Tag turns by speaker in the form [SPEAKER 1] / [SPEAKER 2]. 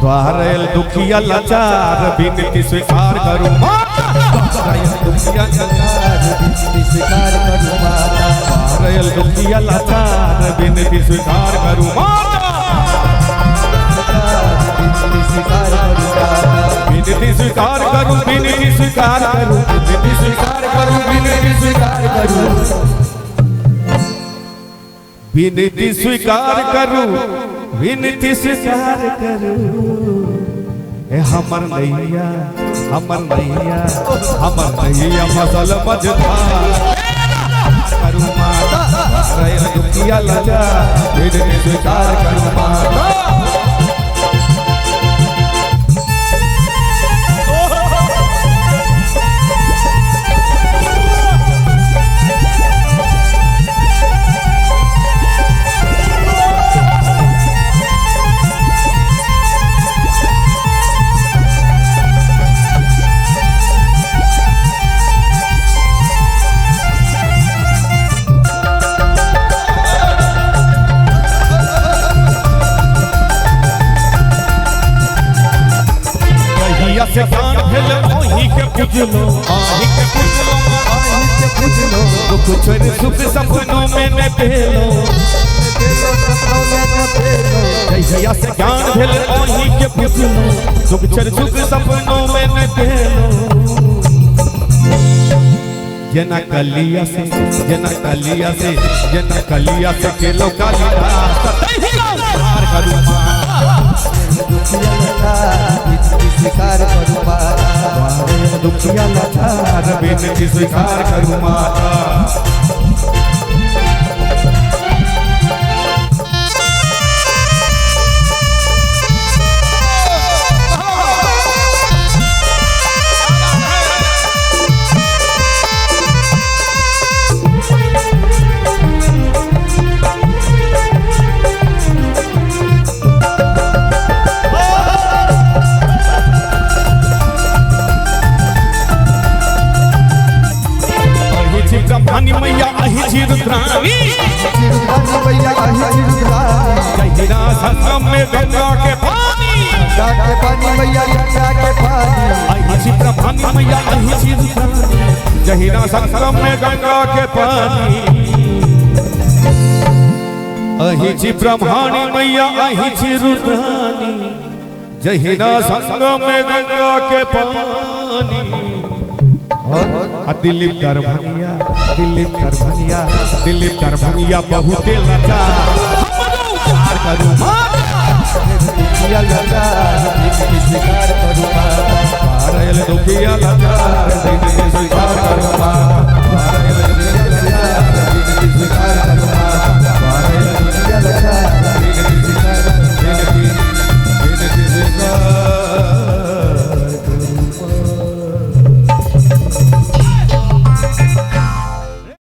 [SPEAKER 1] द्वारयल दुखिया लाचार विनती स्वीकार करूं दुखिया द्वारयल दुखिया लाचार विनती स्वीकार करूं विनती स्वीकार करूं विनती स्वीकार करूं विनती स्वीकार करूं विनती स्वीकार करूं विनती स्वीकार करूं विनती स्वीकार करूं हमर नैया मसल मझधार करूं माता द्वारयल दुखिया लाचार विनती स्वीकार करूं माता से कान भेल ओही के पूजलो आही के पूजलो दुख छोड़ सुख सपनों में न पेलो जैया से ज्ञान भेल ओही के पूजलो दुख छोड़ सुख सपनों में न पेलो जना कलिया से केलो कालिदास सतार करूं स्वीकार करूं माता दुखिया लाचार विनती स्वीकार करूं माता ब्रह्मणी मैया अहि चिरुद्राणी जहिना संगम में गंगा के पानी मैया अहि ब्रह्मणी मैया अहि चिरुद्राणी जहिना संगम में गंगा के पानी अहि ब्रह्मणी मैया अहि चिरुद्राणी जहिना संगम में गंगा के पानी दिलीप करभनिया बहुते लाचार करूं दुखिया लाचार विनती स्वीकार करूं द्वारयल दुखिया लाचार